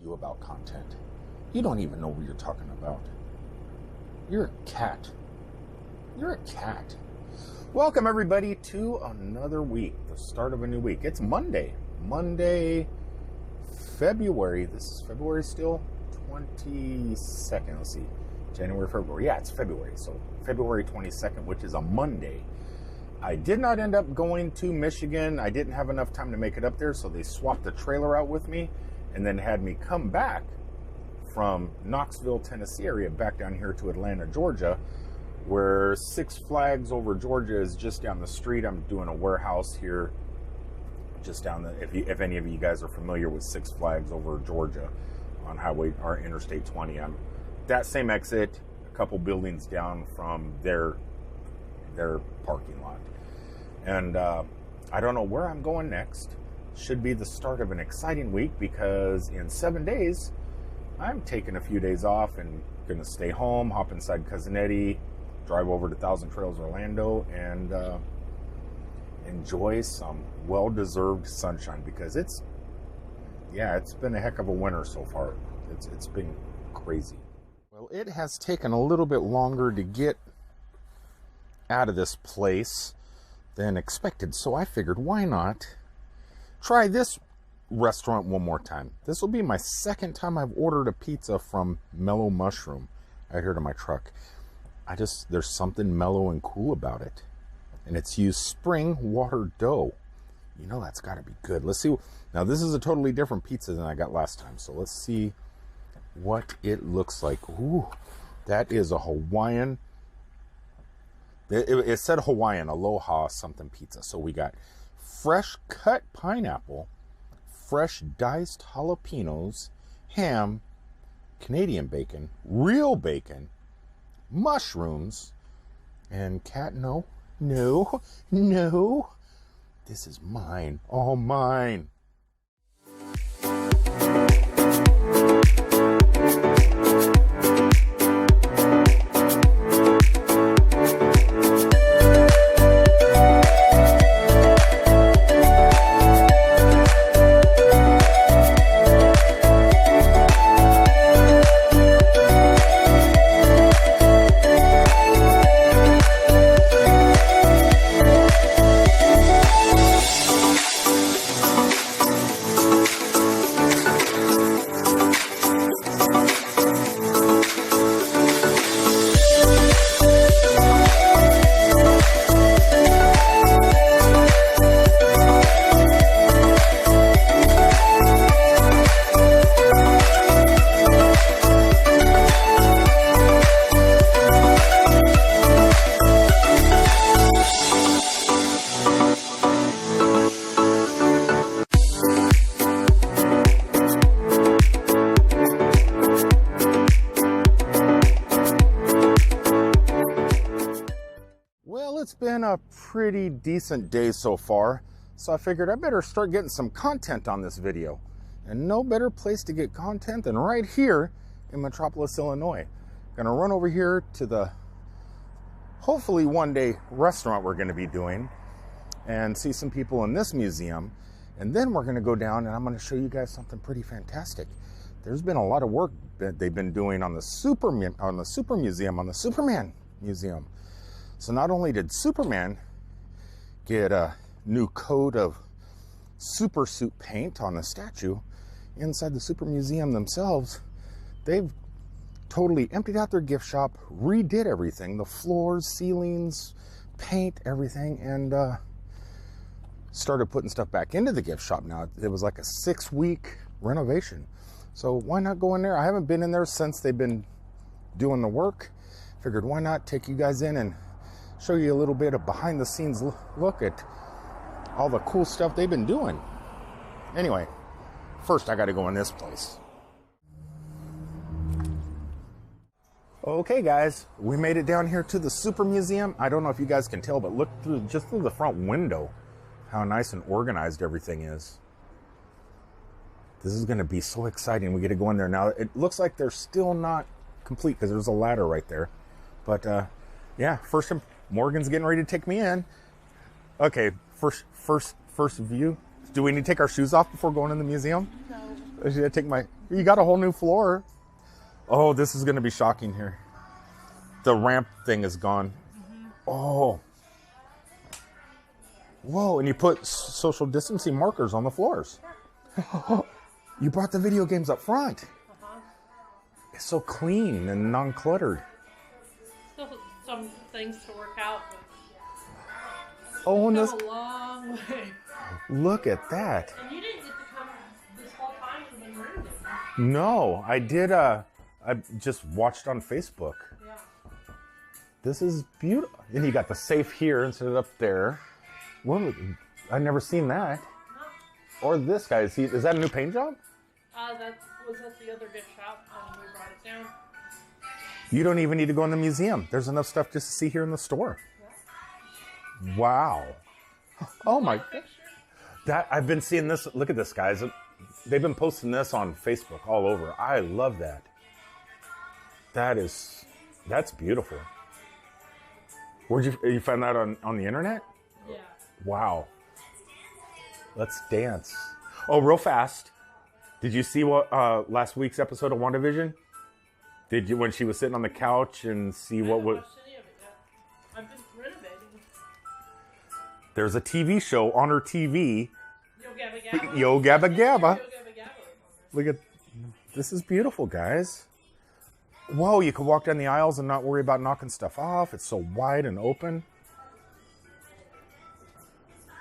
you about content. You don't even know what you're talking about. You're a cat. You're a cat. Welcome everybody to another week, the start of a new week. It's Monday, February. This is February still, 22nd. Let's see, January, February. Yeah, it's February. So February 22nd, which is a Monday. I did not end up going to Michigan. I didn't have enough time to make it up there, so they swapped the trailer out with me and then had me come back from Knoxville, Tennessee area back down here to Atlanta, Georgia, where Six Flags over Georgia is just down the street. I'm doing a warehouse here just down the, if any of you guys are familiar with Six Flags over Georgia on highway or Interstate 20, I'm that same exit, a couple buildings down from their parking lot. And I don't know where I'm going next. Should be the start of an exciting week because in 7 days, I'm taking a few days off and going to stay home, hop inside Cousin Eddie, drive over to Thousand Trails, Orlando, and enjoy some well-deserved sunshine because it's been a heck of a winter so far. It's been crazy. Well, it has taken a little bit longer to get out of this place than expected, so I figured why not try this restaurant one more time. This will be my second time I've ordered a pizza from Mellow Mushroom out here to my truck. There's something mellow and cool about it, and it's used spring water dough. You know that's got to be good. Let's see. Now this is a totally different pizza than I got last time, so let's see what it looks like. Ooh, that is a Hawaiian. It said Hawaiian, Aloha something pizza. So we got fresh cut pineapple, fresh diced jalapenos, ham, Canadian bacon, real bacon, mushrooms, and cat, no. This is mine, all mine. It's been a pretty decent day so far, so I figured I better start getting some content on this video. And no better place to get content than right here in Metropolis, Illinois. Gonna run over here to the hopefully one day restaurant we're gonna be doing and see some people in this museum. And then we're gonna go down and I'm gonna show you guys something pretty fantastic. There's been a lot of work that they've been doing on the Superman Museum. So not only did Superman get a new coat of super suit paint on the statue, inside the Super Museum themselves, they've totally emptied out their gift shop, redid everything, the floors, ceilings, paint, everything, and started putting stuff back into the gift shop now. It was like a 6-week renovation. So why not go in there? I haven't been in there since they've been doing the work. Figured why not take you guys in and show you a little bit of behind the scenes look at all the cool stuff they've been doing. Anyway, first I got to go in this place. Okay guys, we made it down here to the Super Museum. I don't know if you guys can tell, but look through the front window how nice and organized everything is. This is going to be so exciting. We get to go in there now. It looks like they're still not complete because there's a ladder right there. But yeah, first Morgan's getting ready to take me in. Okay, first view. Do we need to take our shoes off before going in the museum? Should I take my... You got a whole new floor. Oh, this is going to be shocking here. The ramp thing is gone. Mm-hmm. Oh. Whoa, and you put social distancing markers on the floors. You brought the video games up front. Uh-huh. It's so clean and non-cluttered. Still some things to work out. But oh, and it's a long way. Look at that. And you didn't get to come this whole time you've been renovating. No, I did. I just watched on Facebook. Yeah. This is beautiful. And you got the safe here instead of up there. Well, I've never seen that. No. Or this guy. Is that a new paint job? That was at the other gift shop. We brought it down. You don't even need to go in the museum. There's enough stuff just to see here in the store. Yeah. Wow. Oh my God. I've been seeing this. Look at this, guys. They've been posting this on Facebook all over. I love that. That's beautiful. Where'd you find that on the internet? Yeah. Wow. Let's dance. Oh, real fast. Did you see what last week's episode of WandaVision? Did you, when she was sitting on the couch and see what was... I haven't watched any of it yet. I've been renovating. There's a TV show on her TV. Yo Gabba Gabba. Yo Gabba Gabba. Yo Gabba Gabba. Look at... This is beautiful, guys. Whoa, you can walk down the aisles and not worry about knocking stuff off. It's so wide and open.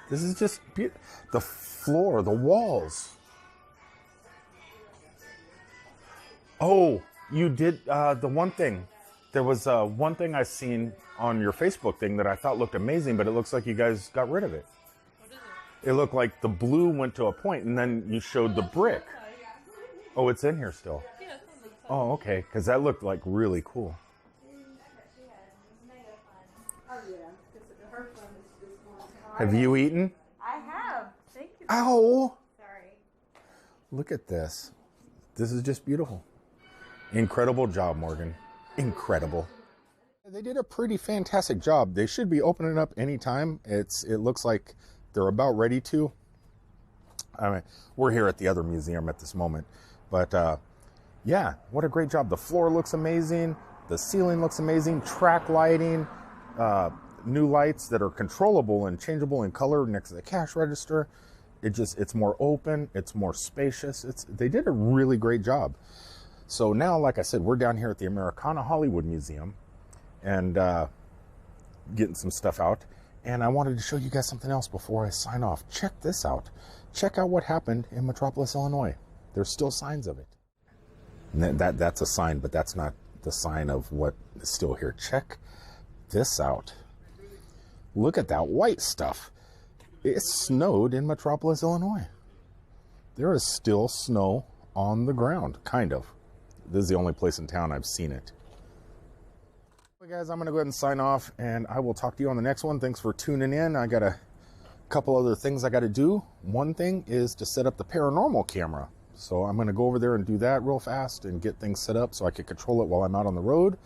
This is just beautiful. The floor, the walls. Oh, you did the one thing. There was one thing I seen on your Facebook thing that I thought looked amazing, but it looks like you guys got rid of it. What is it? It looked like the blue went to a point, and then you showed the brick. Oh, it's in here still. Yeah, it's on the side. Oh, okay, because that looked like really cool. Have you eaten? I have. Thank you. Ow! Sorry. Look at this. This is just beautiful. Incredible job, Morgan. Incredible. They did a pretty fantastic job. They should be opening up anytime. It looks like they're about ready to. I mean, we're here at the other museum at this moment. But yeah, what a great job. The floor looks amazing. The ceiling looks amazing. Track lighting. New lights that are controllable and changeable in color next to the cash register. It's more open. It's more spacious. They did a really great job. So now, like I said, we're down here at the Americana Hollywood Museum and getting some stuff out. And I wanted to show you guys something else before I sign off. Check this out. Check out what happened in Metropolis, Illinois. There's still signs of it. And that's a sign, but that's not the sign of what is still here. Check this out. Look at that white stuff. It snowed in Metropolis, Illinois. There is still snow on the ground, kind of. This is the only place in town I've seen it. Well, guys, I'm going to go ahead and sign off, and I will talk to you on the next one. Thanks for tuning in. I got a couple other things I got to do. One thing is to set up the paranormal camera. So I'm going to go over there and do that real fast and get things set up so I can control it while I'm out on the road.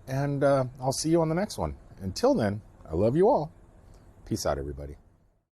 And I'll see you on the next one. Until then, I love you all. Peace out, everybody.